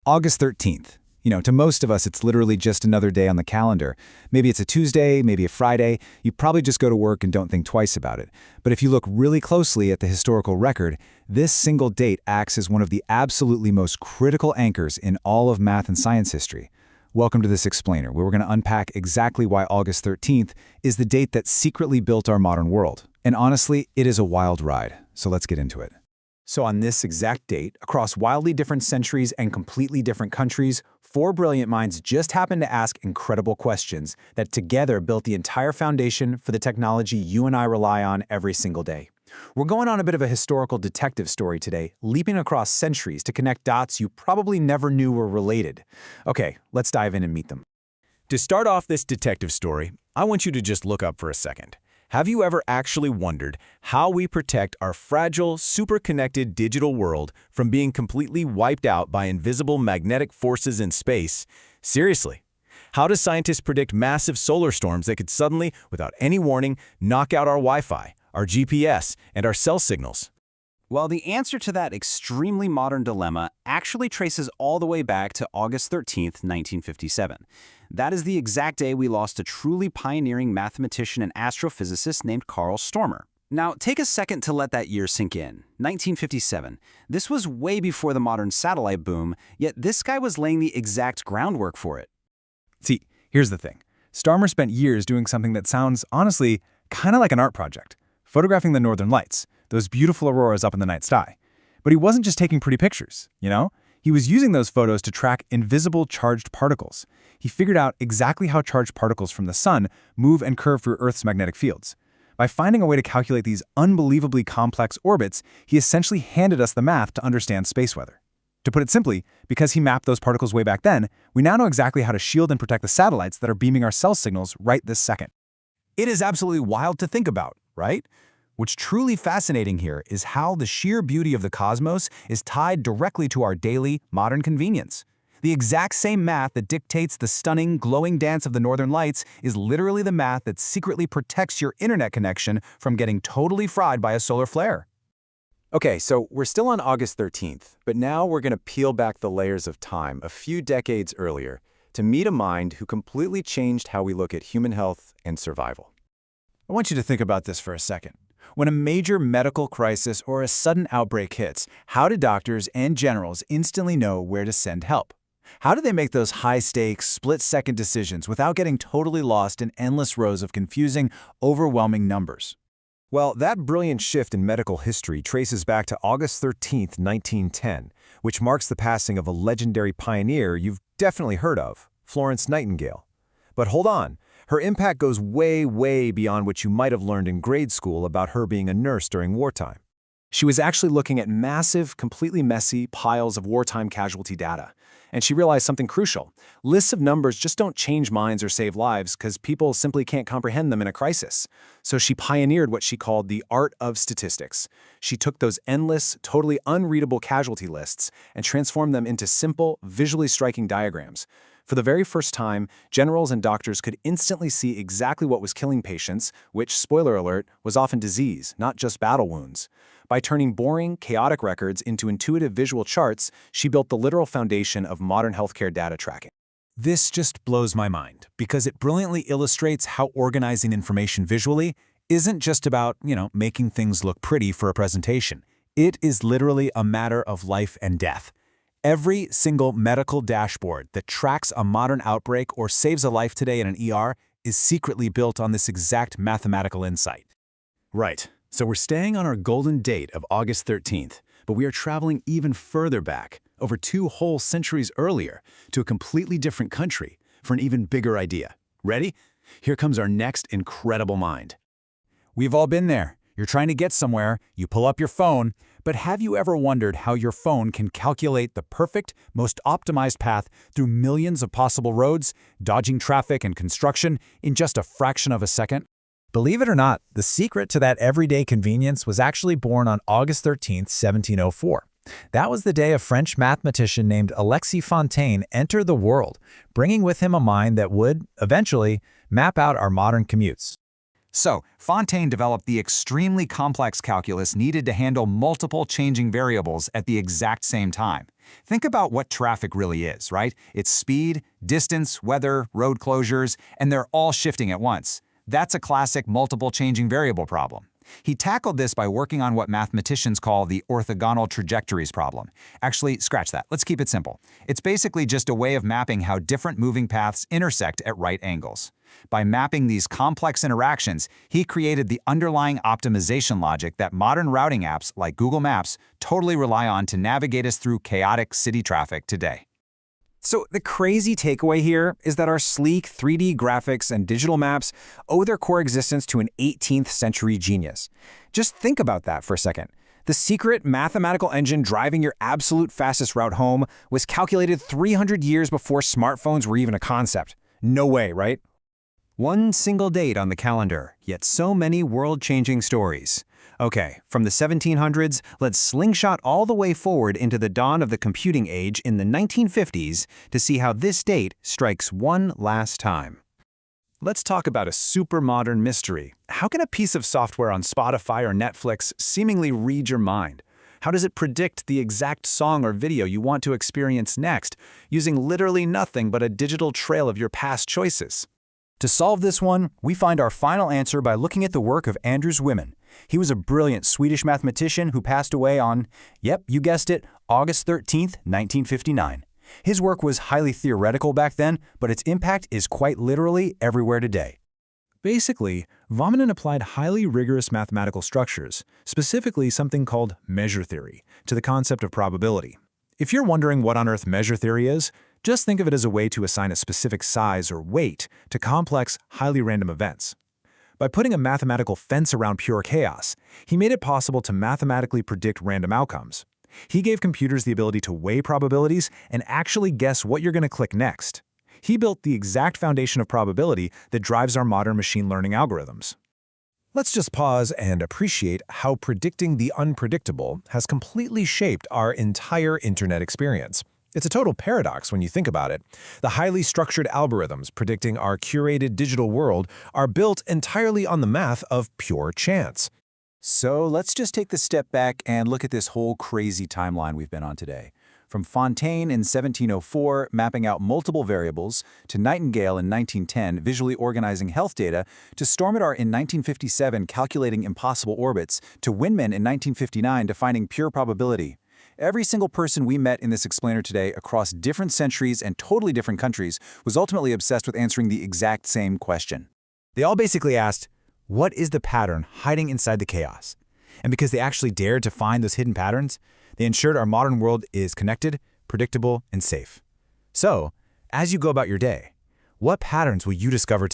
August 13th. To most of us, it's literally just another day on the calendar. Maybe it's a Tuesday, maybe a Friday. You probably just go to work and don't think twice about it. But if you look really closely at the historical record, this single date acts as one of the absolutely most critical anchors in all of math and science history. Welcome to this explainer, where we're going to unpack exactly why August 13th is the date that secretly built our modern world. And honestly, it is a wild ride. So let's get into it. So on this exact date, across wildly different centuries and completely different countries, four brilliant minds just happened to ask incredible questions that together built the entire foundation for the technology you and I rely on every single day. We're going on a bit of a historical detective story today, leaping across centuries to connect dots you probably never knew were related. Okay, let's dive in and meet them. To start off this detective story, I want you to just look up for a second. Have you ever actually wondered how we protect our fragile, super-connected digital world from being completely wiped out by invisible magnetic forces in space? Seriously. How do scientists predict massive solar storms that could suddenly, without any warning, knock out our Wi-Fi, our GPS, and our cell signals? Well, the answer to that extremely modern dilemma actually traces all the way back to August 13th, 1957. That is the exact day we lost a truly pioneering mathematician and astrophysicist named Carl Størmer. Now, take a second to let that year sink in. 1957. This was way before the modern satellite boom, yet this guy was laying the exact groundwork for it. See, here's the thing. Størmer spent years doing something that sounds, honestly, kind of like an art project. Photographing the northern lights, those beautiful auroras up in the night sky. But he wasn't just taking pretty pictures, He was using those photos to track invisible charged particles. He figured out exactly how charged particles from the sun move and curve through Earth's magnetic fields. By finding a way to calculate these unbelievably complex orbits, he essentially handed us the math to understand space weather. To put it simply, because he mapped those particles way back then, we now know exactly how to shield and protect the satellites that are beaming our cell signals right this second. It is absolutely wild to think about, right? What's truly fascinating here is how the sheer beauty of the cosmos is tied directly to our daily, modern convenience. The exact same math that dictates the stunning, glowing dance of the northern lights is literally the math that secretly protects your internet connection from getting totally fried by a solar flare. Okay, so we're still on August 13th, but now we're going to peel back the layers of time a few decades earlier to meet a mind who completely changed how we look at human health and survival. I want you to think about this for a second. When a major medical crisis or a sudden outbreak hits, how do doctors and generals instantly know where to send help? How do they make those high-stakes, split-second decisions without getting totally lost in endless rows of confusing, overwhelming numbers? Well, that brilliant shift in medical history traces back to August 13th, 1910, which marks the passing of a legendary pioneer you've definitely heard of, Florence Nightingale. But hold on. Her impact goes way, way beyond what you might have learned in grade school about her being a nurse during wartime. She was actually looking at massive, completely messy piles of wartime casualty data. And she realized something crucial. Lists of numbers just don't change minds or save lives because people simply can't comprehend them in a crisis. So she pioneered what she called the art of statistics. She took those endless, totally unreadable casualty lists and transformed them into simple, visually striking diagrams. For the very first time, generals and doctors could instantly see exactly what was killing patients, which, spoiler alert, was often disease, not just battle wounds. By turning boring, chaotic records into intuitive visual charts, she built the literal foundation of modern healthcare data tracking. This just blows my mind, because it brilliantly illustrates how organizing information visually isn't just about, making things look pretty for a presentation. It is literally a matter of life and death. Every single medical dashboard that tracks a modern outbreak or saves a life today in an ER is secretly built on this exact mathematical insight. Right, so we're staying on our golden date of August 13th, but we are traveling even further back, over 2 whole centuries earlier, to a completely different country for an even bigger idea. Ready? Here comes our next incredible mind. We've all been there. You're trying to get somewhere, you pull up your phone, but have you ever wondered how your phone can calculate the perfect, most optimized path through millions of possible roads, dodging traffic and construction in just a fraction of a second? Believe it or not, the secret to that everyday convenience was actually born on August 13, 1704. That was the day a French mathematician named Alexis Fontaine entered the world, bringing with him a mind that would, eventually, map out our modern commutes. So, Fontaine developed the extremely complex calculus needed to handle multiple changing variables at the exact same time. Think about what traffic really is, right? It's speed, distance, weather, road closures, and they're all shifting at once. That's a classic multiple changing variable problem. He tackled this by working on what mathematicians call the orthogonal trajectories problem. Actually, scratch that. Let's keep it simple. It's basically just a way of mapping how different moving paths intersect at right angles. By mapping these complex interactions, he created the underlying optimization logic that modern routing apps like Google Maps totally rely on to navigate us through chaotic city traffic today. So the crazy takeaway here is that our sleek 3D graphics and digital maps owe their core existence to an 18th century genius. Just think about that for a second. The secret mathematical engine driving your absolute fastest route home was calculated 300 years before smartphones were even a concept. No way, right? One single date on the calendar, yet so many world-changing stories. Okay, from the 1700s, let's slingshot all the way forward into the dawn of the computing age in the 1950s to see how this date strikes one last time. Let's talk about a super modern mystery. How can a piece of software on Spotify or Netflix seemingly read your mind? How does it predict the exact song or video you want to experience next, using literally nothing but a digital trail of your past choices? To solve this one, we find our final answer by looking at the work of Anders Wiman. He was a brilliant Swedish mathematician who passed away on, yep, you guessed it, August 13th, 1959. His work was highly theoretical back then, but its impact is quite literally everywhere today. Basically, Wiman applied highly rigorous mathematical structures, specifically something called measure theory, to the concept of probability. If you're wondering what on earth measure theory is, just think of it as a way to assign a specific size or weight to complex, highly random events. By putting a mathematical fence around pure chaos, he made it possible to mathematically predict random outcomes. He gave computers the ability to weigh probabilities and actually guess what you're going to click next. He built the exact foundation of probability that drives our modern machine learning algorithms. Let's just pause and appreciate how predicting the unpredictable has completely shaped our entire internet experience. It's a total paradox when you think about it. The highly structured algorithms predicting our curated digital world are built entirely on the math of pure chance. So let's just take the step back and look at this whole crazy timeline we've been on today. From Fontaine in 1704 mapping out multiple variables, to Nightingale in 1910 visually organizing health data, to Størmer in 1957 calculating impossible orbits, to Wiman in 1959 defining pure probability. Every single person we met in this explainer today across different centuries and totally different countries was ultimately obsessed with answering the exact same question. They all basically asked, what is the pattern hiding inside the chaos? And because they actually dared to find those hidden patterns, they ensured our modern world is connected, predictable, and safe. So, as you go about your day, what patterns will you discover